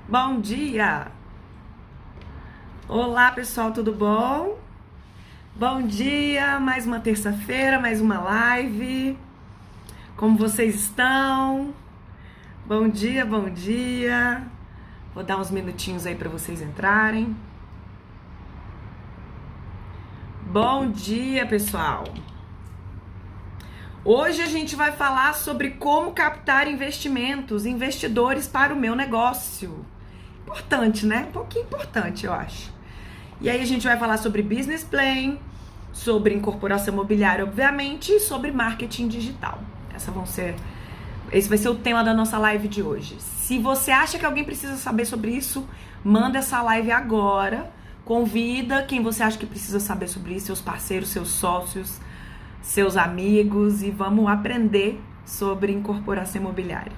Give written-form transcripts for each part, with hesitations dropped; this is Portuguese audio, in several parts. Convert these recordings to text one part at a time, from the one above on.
Bom dia! Olá pessoal, tudo bom? Bom dia, mais uma terça-feira, mais uma live. Como vocês estão? Bom dia, bom dia. Vou dar uns minutinhos aí para vocês entrarem. Bom dia, pessoal. Hoje a gente vai falar sobre como captar investidores para o meu negócio. Importante, né? Um pouquinho importante, eu acho. E aí a gente vai falar sobre business plan, sobre incorporação imobiliária, obviamente, e sobre marketing digital. Esse vai ser o tema da nossa live de hoje. Se você acha que alguém precisa saber sobre isso, manda essa live agora. Convida quem você acha que precisa saber sobre isso, seus parceiros, seus sócios, seus amigos, e vamos aprender sobre incorporação imobiliária.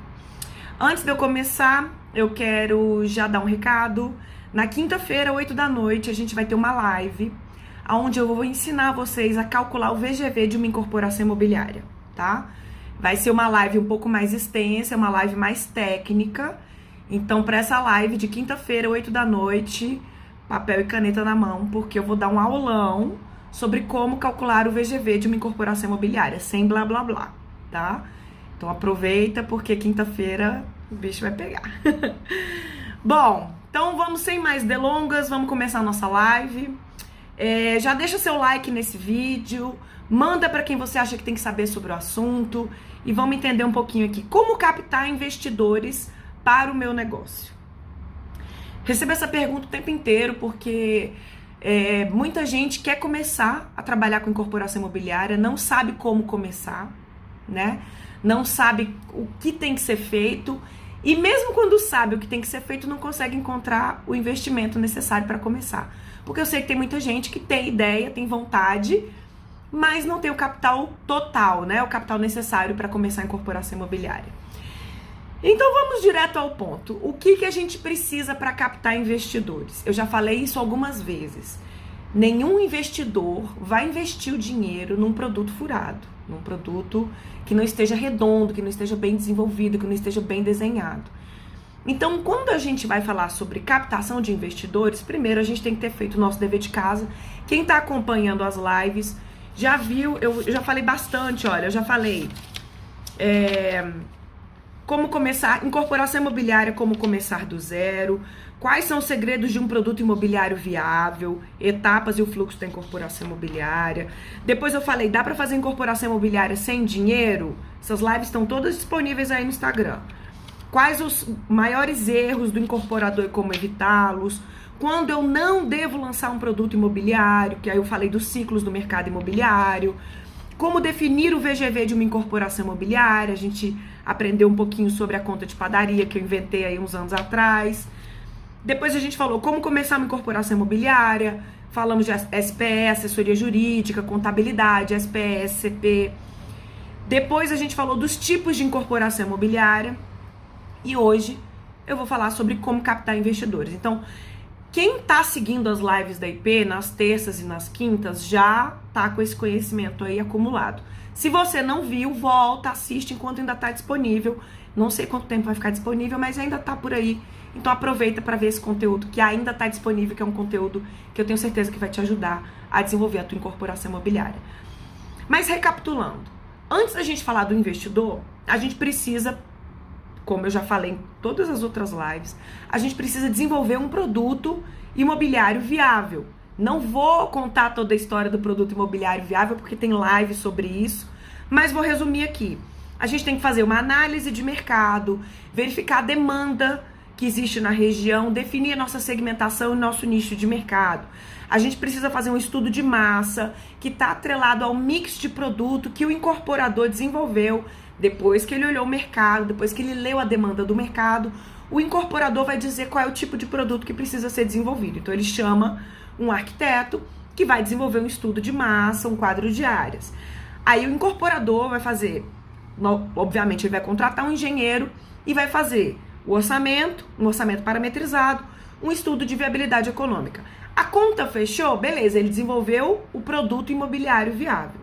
Antes de eu começar, eu quero já dar um recado. Na quinta-feira, 8 da noite, a gente vai ter uma live onde eu vou ensinar vocês a calcular o VGV de uma incorporação imobiliária, tá? Vai ser uma live um pouco mais extensa, uma live mais técnica. Então, para essa live de quinta-feira, 8 da noite, papel e caneta na mão, porque eu vou dar um aulão sobre como calcular o VGV de uma incorporação imobiliária, sem blá blá blá, tá? Então aproveita, porque quinta-feira o bicho vai pegar. Bom, então vamos sem mais delongas, vamos começar a nossa live. Já deixa seu like nesse vídeo, manda para quem você acha que tem que saber sobre o assunto e vamos entender um pouquinho aqui como captar investidores para o meu negócio. Recebo essa pergunta o tempo inteiro porque muita gente quer começar a trabalhar com incorporação imobiliária, não sabe como começar, né? Não sabe o que tem que ser feito e mesmo quando sabe o que tem que ser feito, não consegue encontrar o investimento necessário para começar. Porque eu sei que tem muita gente que tem ideia, tem vontade, mas não tem o capital total, né? O capital necessário para começar a incorporação imobiliária. Então vamos direto ao ponto. O que a gente precisa para captar investidores? Eu já falei isso algumas vezes. Nenhum investidor vai investir o dinheiro num produto furado, num produto que não esteja redondo, que não esteja bem desenvolvido, que não esteja bem desenhado. Então, quando a gente vai falar sobre captação de investidores, primeiro a gente tem que ter feito o nosso dever de casa. Quem está acompanhando as lives já viu, eu já falei bastante, olha, eu já falei como começar, incorporação imobiliária, como começar do zero, quais são os segredos de um produto imobiliário viável, etapas e o fluxo da incorporação imobiliária. Depois eu falei, dá para fazer incorporação imobiliária sem dinheiro? Essas lives estão todas disponíveis aí no Instagram. Quais os maiores erros do incorporador e como evitá-los? Quando eu não devo lançar um produto imobiliário, que aí eu falei dos ciclos do mercado imobiliário. Como definir o VGV de uma incorporação imobiliária, a gente aprendeu um pouquinho sobre a conta de padaria que eu inventei aí uns anos atrás. Depois a gente falou como começar uma incorporação imobiliária, falamos de SPE, assessoria jurídica, contabilidade, SPE, SCP. Depois a gente falou dos tipos de incorporação imobiliária e hoje eu vou falar sobre como captar investidores. Então, quem está seguindo as lives da IP nas terças e nas quintas já está com esse conhecimento aí acumulado. Se você não viu, volta, assiste enquanto ainda está disponível. Não sei quanto tempo vai ficar disponível, mas ainda está por aí. Então aproveita para ver esse conteúdo que ainda está disponível, que é um conteúdo que eu tenho certeza que vai te ajudar a desenvolver a tua incorporação imobiliária. Mas recapitulando, antes da gente falar do investidor, a gente precisa, como eu já falei em todas as outras lives, a gente precisa desenvolver um produto imobiliário viável. Não vou contar toda a história do produto imobiliário viável, porque tem live sobre isso, mas vou resumir aqui. A gente tem que fazer uma análise de mercado, verificar a demanda que existe na região, definir a nossa segmentação e nosso nicho de mercado. A gente precisa fazer um estudo de massa que está atrelado ao mix de produto que o incorporador desenvolveu. Depois que ele olhou o mercado, depois que ele leu a demanda do mercado, o incorporador vai dizer qual é o tipo de produto que precisa ser desenvolvido. Então ele chama um arquiteto que vai desenvolver um estudo de massa, um quadro de áreas. Aí o incorporador vai fazer, obviamente ele vai contratar um engenheiro e vai fazer o orçamento, um orçamento parametrizado, um estudo de viabilidade econômica. A conta fechou? Beleza, ele desenvolveu o produto imobiliário viável.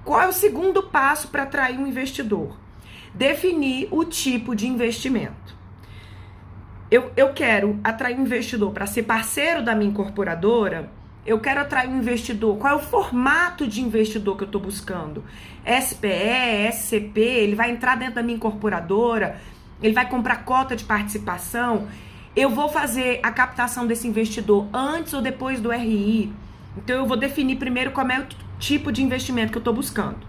Qual é o segundo passo para atrair um investidor? Definir o tipo de investimento. eu quero atrair um investidor para ser parceiro da minha incorporadora. Eu quero atrair um investidor. Qual é o formato de investidor que eu estou buscando? SPE, SCP, ele vai entrar dentro da minha incorporadora, ele vai comprar cota de participação. Eu vou fazer a captação desse investidor antes ou depois do RI. Então eu vou definir primeiro qual é o tipo de investimento que eu estou buscando.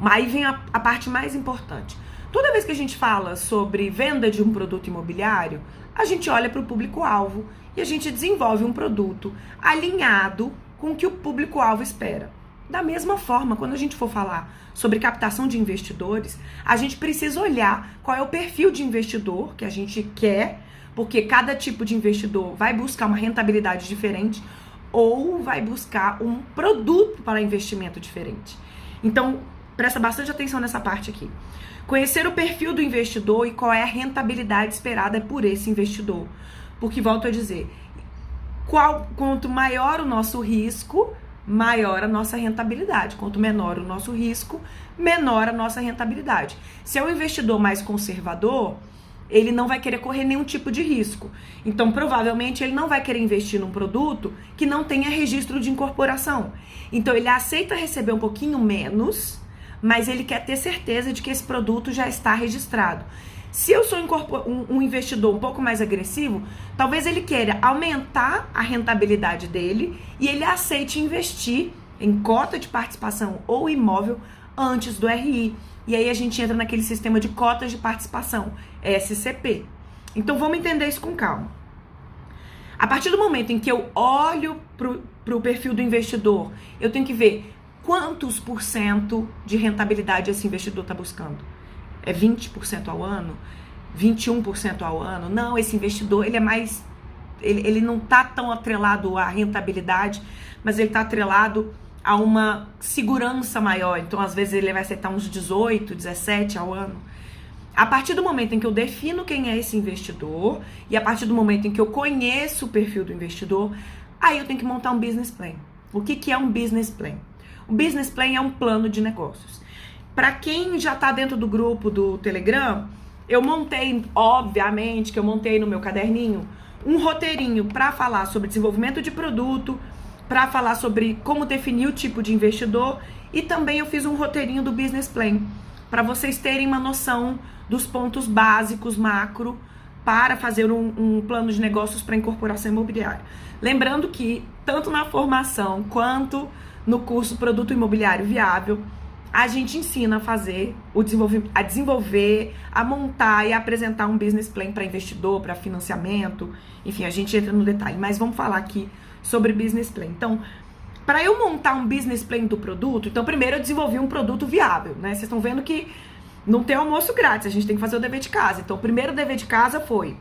Aí vem a parte mais importante. Toda vez que a gente fala sobre venda de um produto imobiliário, a gente olha para o público-alvo e a gente desenvolve um produto alinhado com o que o público-alvo espera. Da mesma forma, quando a gente for falar sobre captação de investidores, a gente precisa olhar qual é o perfil de investidor que a gente quer, porque cada tipo de investidor vai buscar uma rentabilidade diferente ou vai buscar um produto para investimento diferente. Então, presta bastante atenção nessa parte aqui. Conhecer o perfil do investidor e qual é a rentabilidade esperada por esse investidor. Porque, volto a dizer, quanto maior o nosso risco, maior a nossa rentabilidade. Quanto menor o nosso risco, menor a nossa rentabilidade. Se é um investidor mais conservador, ele não vai querer correr nenhum tipo de risco. Então, provavelmente, ele não vai querer investir num produto que não tenha registro de incorporação. Então, ele aceita receber um pouquinho menos, mas ele quer ter certeza de que esse produto já está registrado. Se eu sou um investidor um pouco mais agressivo, talvez ele queira aumentar a rentabilidade dele e ele aceite investir em cota de participação ou imóvel antes do RI. E aí a gente entra naquele sistema de cotas de participação, SCP. Então vamos entender isso com calma. A partir do momento em que eu olho para o perfil do investidor, eu tenho que ver quantos por cento de rentabilidade esse investidor está buscando. É 20% ao ano? 21% ao ano? Não, esse investidor, ele é mais... Ele não está tão atrelado à rentabilidade, mas ele está atrelado a uma segurança maior. Então, às vezes, ele vai aceitar uns 18, 17 ao ano. A partir do momento em que eu defino quem é esse investidor e a partir do momento em que eu conheço o perfil do investidor, aí eu tenho que montar um business plan. O que é um business plan? O business plan é um plano de negócios. Para quem já está dentro do grupo do Telegram, eu montei, obviamente, que eu montei no meu caderninho, um roteirinho para falar sobre desenvolvimento de produto, para falar sobre como definir o tipo de investidor e também eu fiz um roteirinho do business plan, para vocês terem uma noção dos pontos básicos, macro, para fazer um plano de negócios para incorporação imobiliária. Lembrando que, tanto na formação quanto no curso Produto Imobiliário Viável, a gente ensina a fazer, a desenvolver, a montar e a apresentar um business plan para investidor, para financiamento, enfim, a gente entra no detalhe, mas vamos falar aqui sobre business plan. Então, para eu montar um business plan do produto, então primeiro eu desenvolvi um produto viável, né? Vocês estão vendo que não tem almoço grátis, a gente tem que fazer o dever de casa. Então, o primeiro dever de casa foi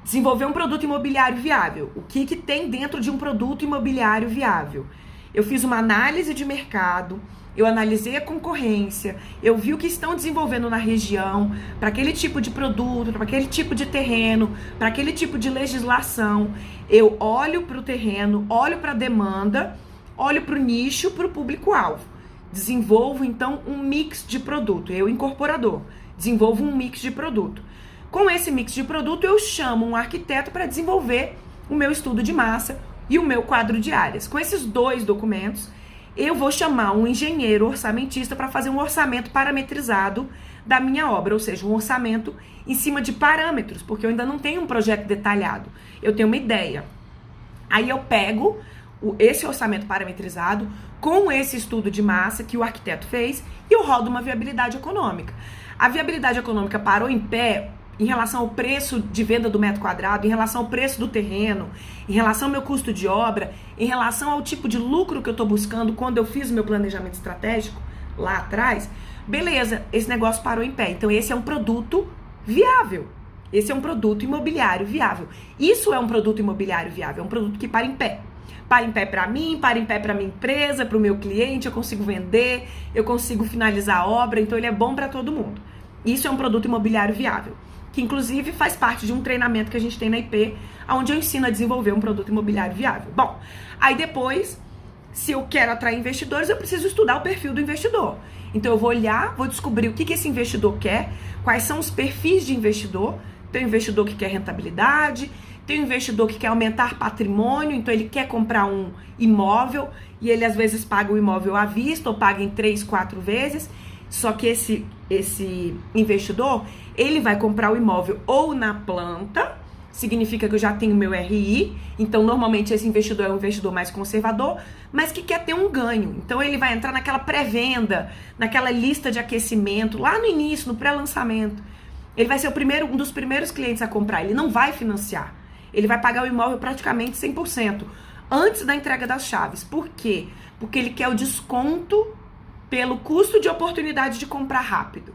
desenvolver um produto imobiliário viável. O que tem dentro de um produto imobiliário viável? Eu fiz uma análise de mercado, eu analisei a concorrência, eu vi o que estão desenvolvendo na região, para aquele tipo de produto, para aquele tipo de terreno, para aquele tipo de legislação. Eu olho para o terreno, olho para a demanda, olho para o nicho, para o público-alvo. Desenvolvo, então, um mix de produto. Eu, incorporador, desenvolvo um mix de produto. Com esse mix de produto, eu chamo um arquiteto para desenvolver o meu estudo de massa e o meu quadro de áreas. Com esses dois documentos, eu vou chamar um engenheiro orçamentista para fazer um orçamento parametrizado da minha obra, ou seja, um orçamento em cima de parâmetros, porque eu ainda não tenho um projeto detalhado, eu tenho uma ideia. Aí eu pego esse orçamento parametrizado com esse estudo de massa que o arquiteto fez e eu rodo uma viabilidade econômica. A viabilidade econômica parou em pé em relação ao preço de venda do metro quadrado, em relação ao preço do terreno, em relação ao meu custo de obra, em relação ao tipo de lucro que eu estou buscando quando eu fiz o meu planejamento estratégico lá atrás, beleza, esse negócio parou em pé. Então esse é um produto viável. Esse é um produto imobiliário viável. Isso é um produto imobiliário viável, é um produto que para em pé. Para em pé para mim, para em pé para minha empresa, para o meu cliente, eu consigo vender, eu consigo finalizar a obra, então ele é bom para todo mundo. Isso é um produto imobiliário viável, que inclusive faz parte de um treinamento que a gente tem na IP, onde eu ensino a desenvolver um produto imobiliário viável. Bom, aí depois, se eu quero atrair investidores, eu preciso estudar o perfil do investidor. Então eu vou olhar, vou descobrir o que esse investidor quer, quais são os perfis de investidor, tem um investidor que quer rentabilidade, tem um investidor que quer aumentar patrimônio, então ele quer comprar um imóvel e ele às vezes paga o imóvel à vista ou paga em 3, 4 vezes. Só que esse investidor, ele vai comprar o imóvel ou na planta, significa que eu já tenho meu RI, então normalmente esse investidor é um investidor mais conservador, mas que quer ter um ganho. Então ele vai entrar naquela pré-venda, naquela lista de aquecimento, lá no início, no pré-lançamento. Ele vai ser um dos primeiros clientes a comprar, ele não vai financiar. Ele vai pagar o imóvel praticamente 100%, antes da entrega das chaves. Por quê? Porque ele quer o desconto pelo custo de oportunidade de comprar rápido.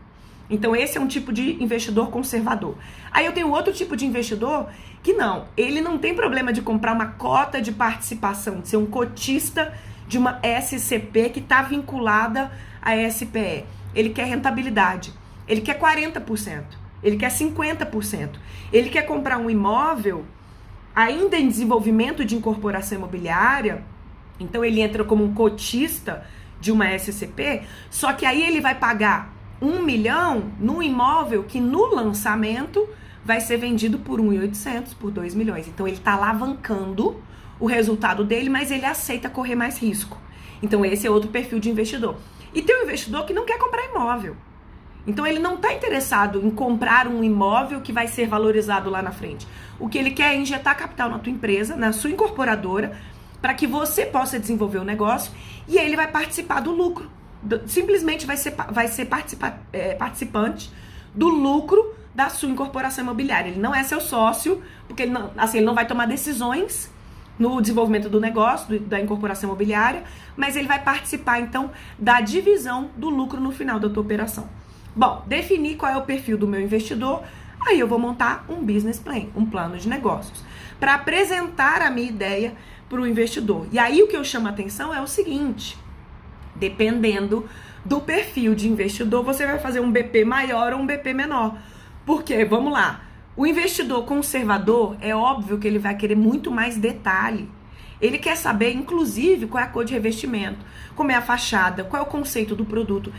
Então esse é um tipo de investidor conservador. Aí eu tenho outro tipo de investidor que não, ele não tem problema de comprar uma cota de participação, de ser um cotista de uma SCP que está vinculada à SPE. Ele quer rentabilidade, ele quer 40%, ele quer 50%. Ele quer comprar um imóvel ainda em desenvolvimento de incorporação imobiliária, então ele entra como um cotista de uma SCP, só que aí ele vai pagar 1 milhão num imóvel que no lançamento vai ser vendido por 1.800, por 2 milhões. Então ele está alavancando o resultado dele, mas ele aceita correr mais risco. Então esse é outro perfil de investidor. E tem um investidor que não quer comprar imóvel. Então ele não está interessado em comprar um imóvel que vai ser valorizado lá na frente. O que ele quer é injetar capital na tua empresa, na sua incorporadora, para que você possa desenvolver o negócio e ele vai participar do lucro. Simplesmente vai ser participante do lucro da sua incorporação imobiliária. Ele não é seu sócio, porque ele não vai tomar decisões no desenvolvimento do negócio, da incorporação imobiliária, mas ele vai participar, então, da divisão do lucro no final da tua operação. Bom, definir qual é o perfil do meu investidor, aí eu vou montar um business plan, um plano de negócios, para apresentar a minha ideia para o investidor. E aí o que eu chamo a atenção é o seguinte: dependendo do perfil de investidor, você vai fazer um BP maior ou um BP menor. Porque, vamos lá, o investidor conservador, é óbvio que ele vai querer muito mais detalhe. Ele quer saber, inclusive, qual é a cor de revestimento, como é a fachada, qual é o conceito do produto.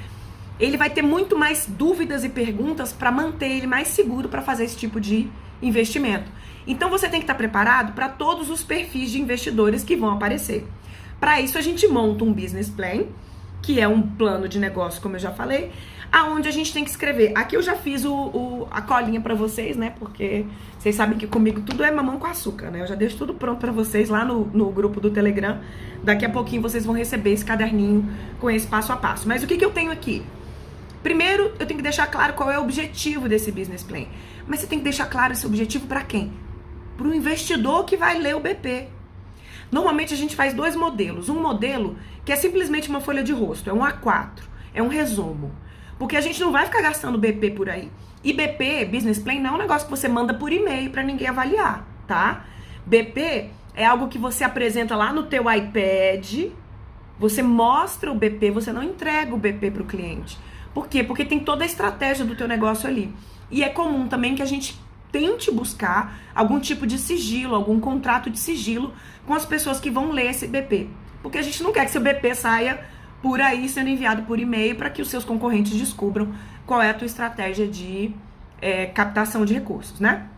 Ele vai ter muito mais dúvidas e perguntas para manter ele mais seguro para fazer esse tipo de investimento. Então, você tem que estar preparado para todos os perfis de investidores que vão aparecer. Para isso, a gente monta um business plan, que é um plano de negócio, como eu já falei, aonde a gente tem que escrever. Aqui eu já fiz a colinha para vocês, né? Porque vocês sabem que comigo tudo é mamão com açúcar, né? Eu já deixo tudo pronto para vocês lá no grupo do Telegram. Daqui a pouquinho vocês vão receber esse caderninho com esse passo a passo. Mas o que eu tenho aqui? Primeiro, eu tenho que deixar claro qual é o objetivo desse business plan. Mas você tem que deixar claro esse objetivo para quem? Para o investidor que vai ler o BP. Normalmente a gente faz 2 modelos. Um modelo que é simplesmente uma folha de rosto, é um A4, é um resumo. Porque a gente não vai ficar gastando BP por aí. E BP, Business Plan, não é um negócio que você manda por e-mail para ninguém avaliar, tá? BP é algo que você apresenta lá no teu iPad, você mostra o BP, você não entrega o BP para o cliente. Por quê? Porque tem toda a estratégia do teu negócio ali. E é comum também que a gente tente buscar algum tipo de sigilo, algum contrato de sigilo com as pessoas que vão ler esse BP. Porque a gente não quer que seu BP saia por aí sendo enviado por e-mail para que os seus concorrentes descubram qual é a tua estratégia de captação de recursos, né?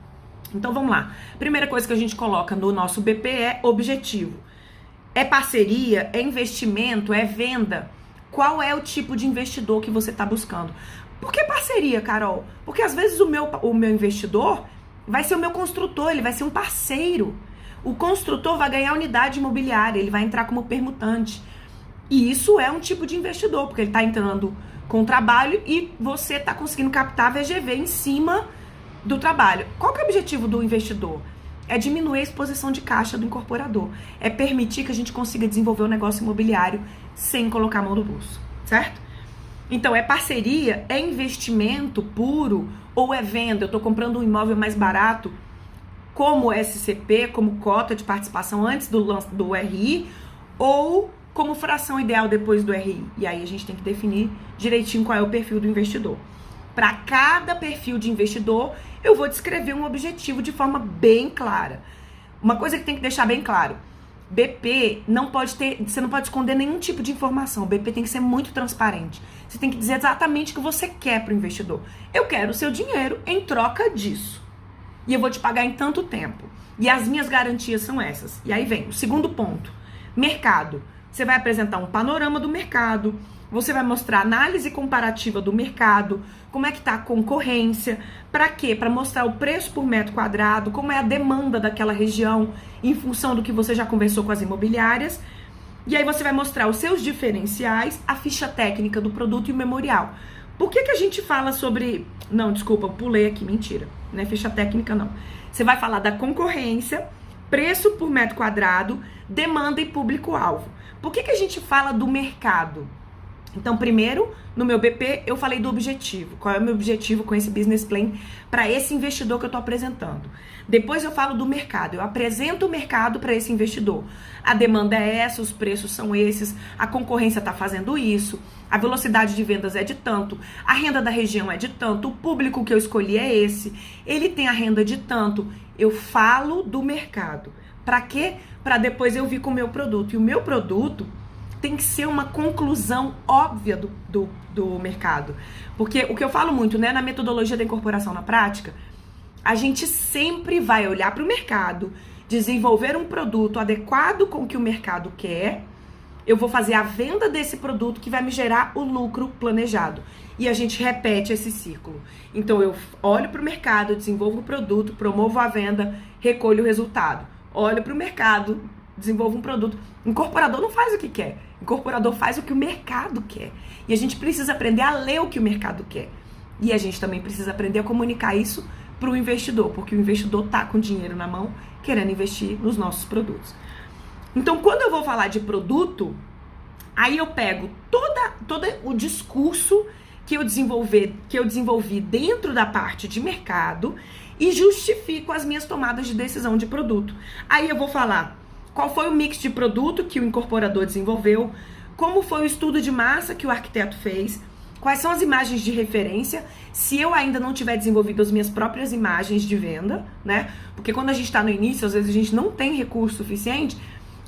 Então vamos lá. Primeira coisa que a gente coloca no nosso BP é objetivo. É parceria? É investimento? É venda? Qual é o tipo de investidor que você está buscando? Por que parceria, Carol? Porque às vezes o meu investidor vai ser o meu construtor, ele vai ser um parceiro. O construtor vai ganhar unidade imobiliária, ele vai entrar como permutante. E isso é um tipo de investidor, porque ele está entrando com o trabalho e você está conseguindo captar VGV em cima do trabalho. Qual que é o objetivo do investidor? É diminuir a exposição de caixa do incorporador. É permitir que a gente consiga desenvolver o negócio imobiliário sem colocar a mão no bolso, certo? Então, é parceria, é investimento puro ou é venda? Eu estou comprando um imóvel mais barato como SCP, como cota de participação antes do RI ou como fração ideal depois do RI. E aí a gente tem que definir direitinho qual é o perfil do investidor. Para cada perfil de investidor, eu vou descrever um objetivo de forma bem clara. Uma coisa que tem que deixar bem claro: BP não pode ter, você não pode esconder nenhum tipo de informação. O BP tem que ser muito transparente. Você tem que dizer exatamente o que você quer para o investidor. Eu quero o seu dinheiro em troca disso. e eu vou te pagar em tanto tempo. E as minhas garantias são essas. E aí vem o segundo ponto, mercado. Você vai apresentar um panorama do mercado, você vai mostrar análise comparativa do mercado, como é que tá a concorrência, para quê? Para mostrar o preço por metro quadrado, como é a demanda daquela região, em função do que você já conversou com as imobiliárias. E aí você vai mostrar os seus diferenciais, a ficha técnica do produto e o memorial. Por que a gente fala sobre... Não, desculpa, eu pulei aqui, mentira. Não é ficha técnica, não. Você vai falar da concorrência, preço por metro quadrado, demanda e público-alvo. Por que a gente fala do mercado? Então, primeiro, no meu BP, eu falei do objetivo. Qual é o meu objetivo com esse business plan para esse investidor que eu estou apresentando? Depois eu falo do mercado. Eu apresento o mercado para esse investidor. A demanda é essa, os preços são esses, a concorrência está fazendo isso, a velocidade de vendas é de tanto, a renda da região é de tanto, o público que eu escolhi é esse, ele tem a renda de tanto. Eu falo do mercado. Para quê? Para depois eu vir com o meu produto. E o meu produto tem que ser uma conclusão óbvia do mercado. Porque o que eu falo muito, né, na metodologia da incorporação na prática, a gente sempre vai olhar para o mercado, desenvolver um produto adequado com o que o mercado quer, eu vou fazer a venda desse produto que vai me gerar o lucro planejado. E a gente repete esse círculo. Então eu olho para o mercado, desenvolvo o produto, promovo a venda, recolho o resultado. Olho para o mercado, desenvolvo um produto. Incorporador não faz o que quer. Incorporador faz o que o mercado quer. E a gente precisa aprender a ler o que o mercado quer. E a gente também precisa aprender a comunicar isso para o investidor, porque o investidor está com dinheiro na mão, querendo investir nos nossos produtos. Então, quando eu vou falar de produto, aí eu pego todo o discurso que eu desenvolvi dentro da parte de mercado e justifico as minhas tomadas de decisão de produto. Aí eu vou falar qual foi o mix de produto que o incorporador desenvolveu, como foi o estudo de massa que o arquiteto fez, quais são as imagens de referência, se eu ainda não tiver desenvolvido as minhas próprias imagens de venda, né? Porque quando a gente está no início, às vezes a gente não tem recurso suficiente,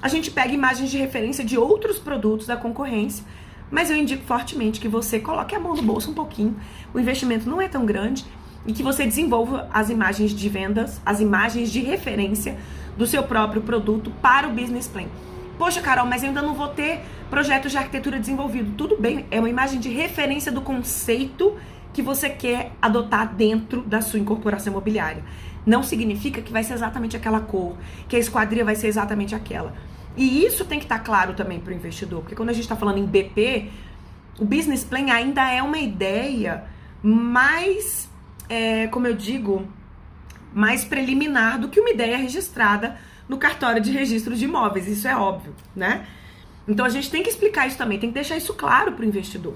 a gente pega imagens de referência de outros produtos da concorrência, mas eu indico fortemente que você coloque a mão no bolso um pouquinho, o investimento não é tão grande, e que você desenvolva as imagens de vendas, as imagens de referência do seu próprio produto para o business plan. Poxa, Carol, mas eu ainda não vou ter projetos de arquitetura desenvolvido. Tudo bem, é uma imagem de referência do conceito que você quer adotar dentro da sua incorporação imobiliária. Não significa que vai ser exatamente aquela cor, que a esquadria vai ser exatamente aquela. E isso tem que estar claro também para o investidor, porque quando a gente está falando em BP, o business plan ainda é uma ideia mais, como eu digo, mais preliminar do que uma ideia registrada no cartório de registro de imóveis, isso é óbvio, né? Então a gente tem que explicar isso também, tem que deixar isso claro para o investidor.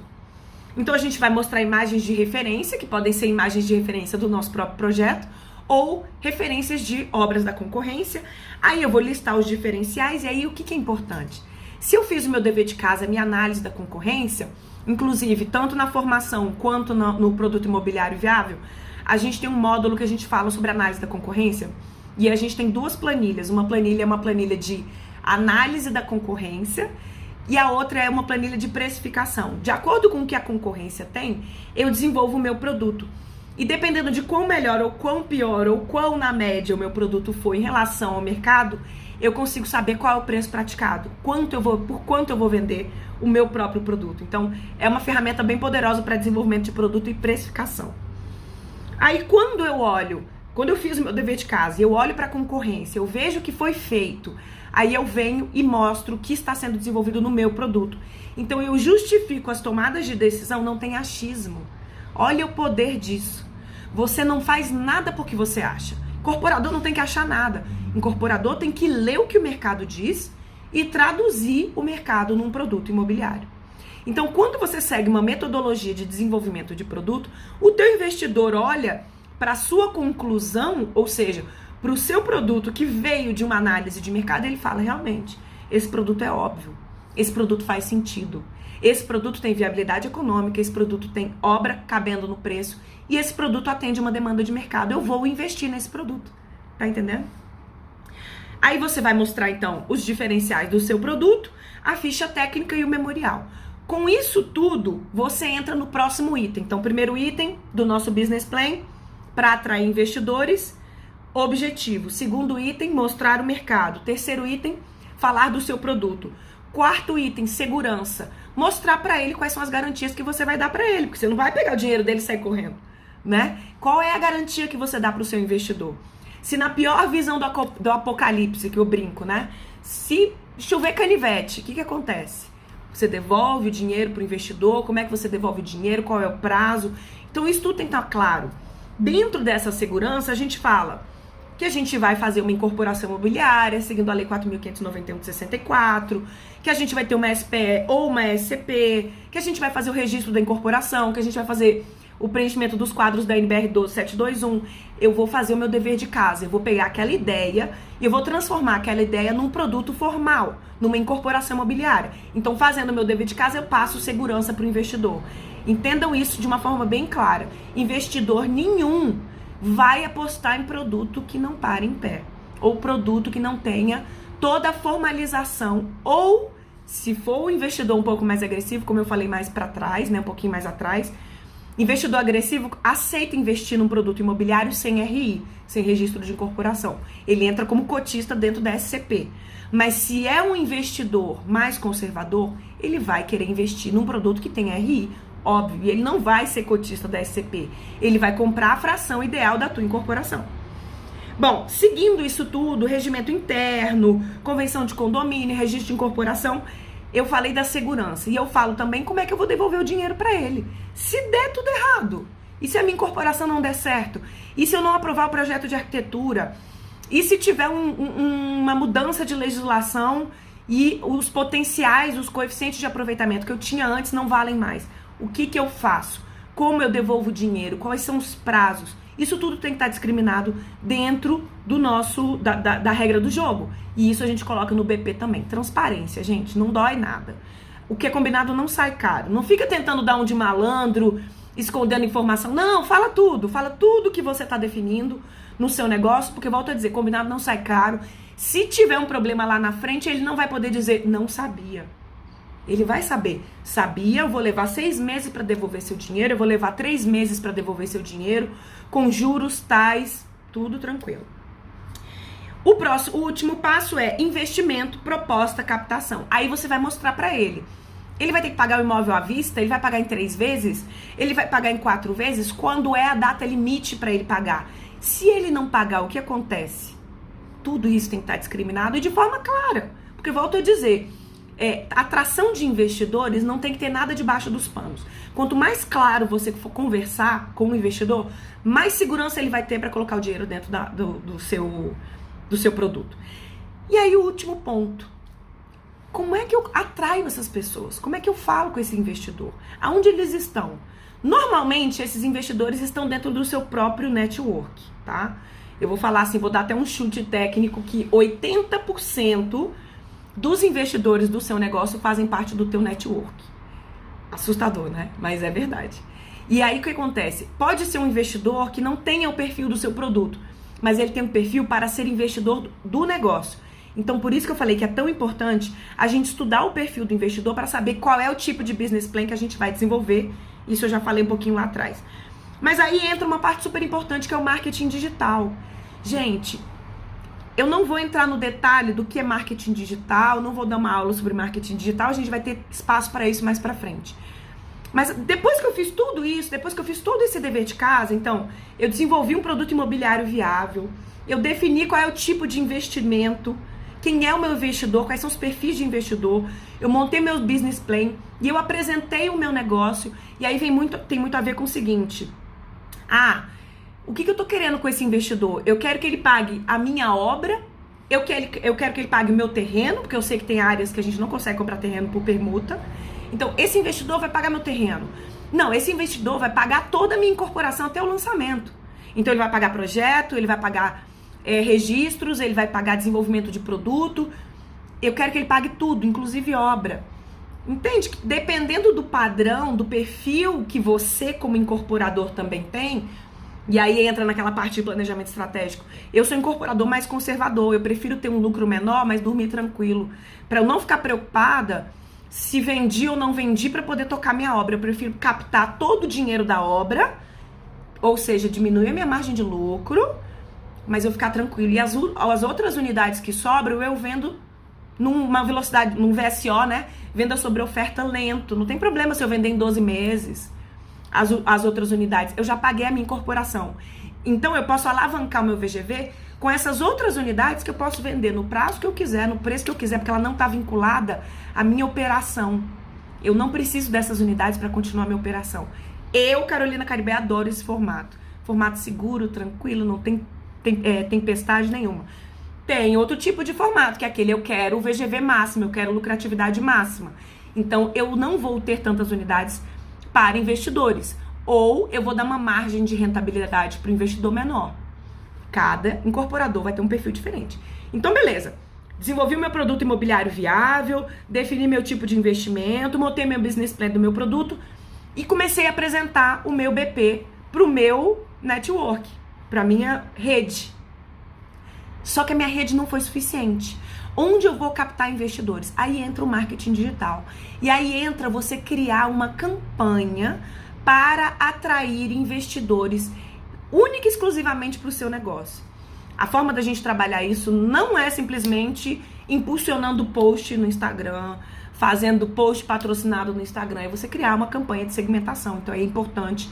Então a gente vai mostrar imagens de referência, que podem ser imagens de referência do nosso próprio projeto, ou referências de obras da concorrência. Aí eu vou listar os diferenciais, e aí o que é importante? Se eu fiz o meu dever de casa, a minha análise da concorrência, inclusive tanto na formação quanto no produto imobiliário viável, a gente tem um módulo que a gente fala sobre análise da concorrência, e a gente tem duas planilhas. Uma planilha é uma planilha de análise da concorrência e a outra é uma planilha de precificação. De acordo com o que a concorrência tem, eu desenvolvo o meu produto. E dependendo de quão melhor ou quão pior ou quão na média o meu produto for em relação ao mercado, eu consigo saber qual é o preço praticado, por quanto eu vou vender o meu próprio produto. Então, é uma ferramenta bem poderosa para desenvolvimento de produto e precificação. Aí, quando eu fiz o meu dever de casa e eu olho para a concorrência, eu vejo o que foi feito, aí eu venho e mostro o que está sendo desenvolvido no meu produto. Então, eu justifico as tomadas de decisão, não tem achismo. Olha o poder disso. Você não faz nada porque você acha. Incorporador não tem que achar nada. Incorporador tem que ler o que o mercado diz e traduzir o mercado num produto imobiliário. Então, quando você segue uma metodologia de desenvolvimento de produto, o teu investidor olha para a sua conclusão, ou seja, para o seu produto que veio de uma análise de mercado, ele fala, realmente, esse produto é óbvio, esse produto faz sentido, esse produto tem viabilidade econômica, esse produto tem obra cabendo no preço e esse produto atende uma demanda de mercado, eu vou investir nesse produto, tá entendendo? Aí você vai mostrar, então, os diferenciais do seu produto, a ficha técnica e o memorial. Com isso tudo, você entra no próximo item. Então, primeiro item do nosso business plan, para atrair investidores, objetivo. Segundo item, mostrar o mercado. Terceiro item, falar do seu produto. Quarto item, segurança. Mostrar para ele quais são as garantias que você vai dar para ele, porque você não vai pegar o dinheiro dele e sair correndo, né? Qual é a garantia que você dá para o seu investidor? Se na pior visão do apocalipse, que eu brinco, né? Se chover canivete, o que acontece? Você devolve o dinheiro para o investidor? Como é que você devolve o dinheiro? Qual é o prazo? Então isso tudo tem que estar claro. Dentro dessa segurança, a gente fala que a gente vai fazer uma incorporação imobiliária, seguindo a Lei 4.591 de 64, que a gente vai ter uma SPE ou uma SCP, que a gente vai fazer o registro da incorporação, que a gente vai fazer o preenchimento dos quadros da NBR 12721. Eu vou fazer o meu dever de casa, eu vou pegar aquela ideia e eu vou transformar aquela ideia num produto formal, numa incorporação imobiliária. Então, fazendo o meu dever de casa, eu passo segurança para o investidor. Entendam isso de uma forma bem clara. Investidor nenhum vai apostar em produto que não pare em pé, ou produto que não tenha toda a formalização, ou se for o investidor um pouco mais agressivo, como eu falei mais para trás, né, um pouquinho mais atrás, investidor agressivo aceita investir num produto imobiliário sem RI, sem registro de incorporação. Ele entra como cotista dentro da SCP. Mas se é um investidor mais conservador, ele vai querer investir num produto que tem RI, óbvio, e ele não vai ser cotista da SCP. Ele vai comprar a fração ideal da tua incorporação. Bom, seguindo isso tudo, regimento interno, convenção de condomínio, registro de incorporação, eu falei da segurança. E eu falo também como é que eu vou devolver o dinheiro para ele. Se der tudo errado, e se a minha incorporação não der certo, e se eu não aprovar o projeto de arquitetura, e se tiver uma mudança de legislação e os potenciais, os coeficientes de aproveitamento que eu tinha antes não valem mais. O que eu faço? Como eu devolvo o dinheiro? Quais são os prazos? Isso tudo tem que estar discriminado dentro do nosso, da regra do jogo. E isso a gente coloca no BP também. Transparência, gente, não dói nada. O que é combinado não sai caro. Não fica tentando dar um de malandro, escondendo informação. Não, fala tudo que você está definindo no seu negócio, porque volto a dizer, combinado não sai caro. Se tiver um problema lá na frente, ele não vai poder dizer, não sabia. Ele vai saber, sabia, eu vou levar 6 meses para devolver seu dinheiro, eu vou levar 3 meses para devolver seu dinheiro, com juros tais, tudo tranquilo. O último passo é investimento, proposta, captação. Aí você vai mostrar para ele. Ele vai ter que pagar o imóvel à vista, ele vai pagar em 3 vezes, ele vai pagar em 4 vezes, quando é a data limite para ele pagar. Se ele não pagar, o que acontece? Tudo isso tem que estar discriminado e de forma clara. Porque volto a dizer, atração de investidores não tem que ter nada debaixo dos panos. Quanto mais claro você for conversar com o investidor, mais segurança ele vai ter para colocar o dinheiro dentro do seu produto. E aí o último ponto. Como é que eu atraio essas pessoas? Como é que eu falo com esse investidor? Aonde eles estão? Normalmente, esses investidores estão dentro do seu próprio network, tá? Eu vou falar assim, vou dar até um chute técnico que 80% dos investidores do seu negócio fazem parte do teu network. Assustador, né? Mas é verdade. E aí o que acontece? Pode ser um investidor que não tenha o perfil do seu produto, mas ele tem um perfil para ser investidor do negócio. Então, por isso que eu falei que é tão importante a gente estudar o perfil do investidor para saber qual é o tipo de business plan que a gente vai desenvolver. Isso eu já falei um pouquinho lá atrás. Mas aí entra uma parte super importante que é o marketing digital. Gente, eu não vou entrar no detalhe do que é marketing digital, não vou dar uma aula sobre marketing digital, a gente vai ter espaço para isso mais para frente. Mas depois que eu fiz tudo isso, depois que eu fiz todo esse dever de casa, então, eu desenvolvi um produto imobiliário viável, eu defini qual é o tipo de investimento, quem é o meu investidor, quais são os perfis de investidor, eu montei meu business plan e eu apresentei o meu negócio, e aí tem muito a ver com o seguinte, o que eu tô querendo com esse investidor? Eu quero que ele pague a minha obra, eu quero que ele pague o meu terreno, porque eu sei que tem áreas que a gente não consegue comprar terreno por permuta. Então, esse investidor vai pagar meu terreno. Não, esse investidor vai pagar toda a minha incorporação até o lançamento. Então, ele vai pagar projeto, ele vai pagar registros, ele vai pagar desenvolvimento de produto. Eu quero que ele pague tudo, inclusive obra. Entende? Dependendo do padrão, do perfil que você como incorporador também tem, e aí entra naquela parte de planejamento estratégico. Eu sou incorporador mais conservador, eu prefiro ter um lucro menor, mas dormir tranquilo. Para eu não ficar preocupada se vendi ou não vendi para poder tocar minha obra. Eu prefiro captar todo o dinheiro da obra, ou seja, diminuir a minha margem de lucro, mas eu ficar tranquilo. E as outras unidades que sobram, eu vendo numa velocidade, num VSO, né? Venda sobre oferta lento. Não tem problema se eu vender em 12 meses as outras unidades. Eu já paguei a minha incorporação. Então, eu posso alavancar o meu VGV com essas outras unidades que eu posso vender no prazo que eu quiser, no preço que eu quiser, porque ela não está vinculada à minha operação. Eu não preciso dessas unidades para continuar a minha operação. Eu, Carolina Caribe, adoro esse formato. Formato seguro, tranquilo, não tem tempestade nenhuma. Tem outro tipo de formato, que é aquele eu quero o VGV máximo, eu quero lucratividade máxima. Então, eu não vou ter tantas unidades para investidores. Ou eu vou dar uma margem de rentabilidade para o investidor menor. Cada incorporador vai ter um perfil diferente. Então, beleza. Desenvolvi o meu produto imobiliário viável, defini meu tipo de investimento, montei meu business plan do meu produto e comecei a apresentar o meu BP para o meu network, para a minha rede. Só que a minha rede não foi suficiente. Onde eu vou captar investidores? Aí entra o marketing digital. E aí entra você criar uma campanha para atrair investidores única e exclusivamente para o seu negócio. A forma da gente trabalhar isso não é simplesmente impulsionando post no Instagram, fazendo post patrocinado no Instagram. É você criar uma campanha de segmentação. Então é importante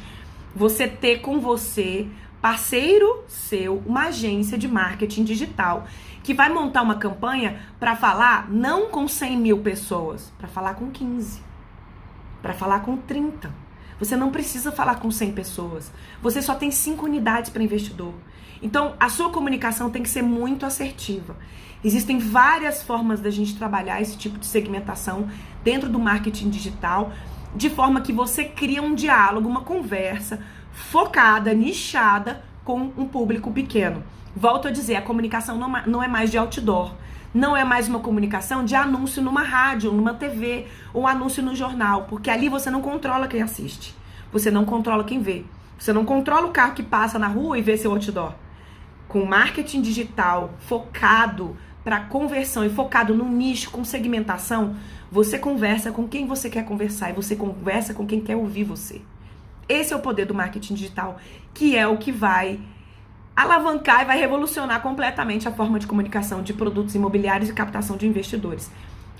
você ter com você, parceiro seu, uma agência de marketing digital que vai montar uma campanha para falar não com 100 mil pessoas, para falar com 15, para falar com 30. Você não precisa falar com 100 pessoas. Você só tem 5 unidades para investidor. Então, a sua comunicação tem que ser muito assertiva. Existem várias formas da gente trabalhar esse tipo de segmentação dentro do marketing digital, de forma que você cria um diálogo, uma conversa focada, nichada com um público pequeno. Volto a dizer, a comunicação não é mais de outdoor. Não é mais uma comunicação de anúncio numa rádio, numa TV, ou anúncio no jornal, porque ali você não controla quem assiste, você não controla quem vê, você não controla o carro que passa na rua e vê seu outdoor. Com marketing digital focado para conversão e focado no nicho, com segmentação, você conversa com quem você quer conversar e você conversa com quem quer ouvir você. Esse é o poder do marketing digital, que é o que vai alavancar e vai revolucionar completamente a forma de comunicação de produtos imobiliários e captação de investidores.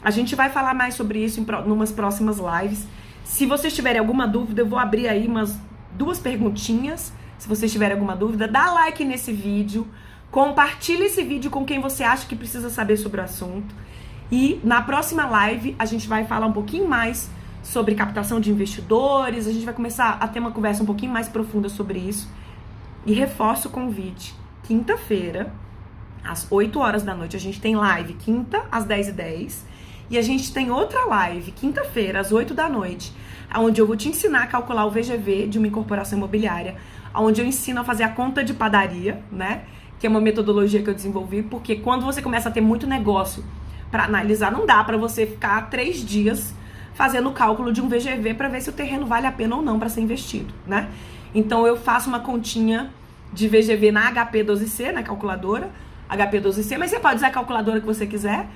A gente vai falar mais sobre isso em umas próximas lives. Se vocês tiverem alguma dúvida, eu vou abrir aí umas 2 perguntinhas. Se vocês tiverem alguma dúvida, dá like nesse vídeo, compartilha esse vídeo com quem você acha que precisa saber sobre o assunto. E na próxima live a gente vai falar um pouquinho mais sobre captação de investidores, a gente vai começar a ter uma conversa um pouquinho mais profunda sobre isso. E reforço o convite, quinta-feira, às 8 horas da noite, a gente tem live, quinta, às 10h10, e a gente tem outra live, quinta-feira, às 8 da noite, onde eu vou te ensinar a calcular o VGV de uma incorporação imobiliária, onde eu ensino a fazer a conta de padaria, né, que é uma metodologia que eu desenvolvi, porque quando você começa a ter muito negócio para analisar, não dá para você ficar 3 dias fazendo o cálculo de um VGV para ver se o terreno vale a pena ou não para ser investido, né? Então, eu faço uma continha de VGV na HP12C, na calculadora, HP12C, mas você pode usar a calculadora que você quiser,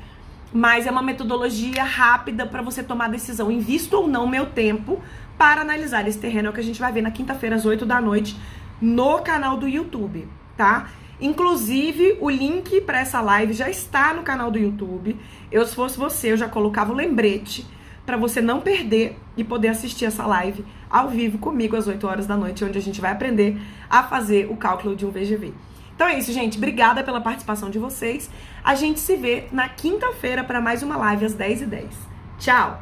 mas é uma metodologia rápida para você tomar decisão. Invisto ou não meu tempo para analisar esse terreno, é o que a gente vai ver na quinta-feira, às 8 da noite, no canal do YouTube, tá? Inclusive, o link para essa live já está no canal do YouTube. Se fosse você, eu já colocava o lembrete para você não perder e poder assistir essa live ao vivo comigo às 8 horas da noite, onde a gente vai aprender a fazer o cálculo de um VGV. Então é isso, gente. Obrigada pela participação de vocês. A gente se vê na quinta-feira para mais uma live às 10h10. Tchau!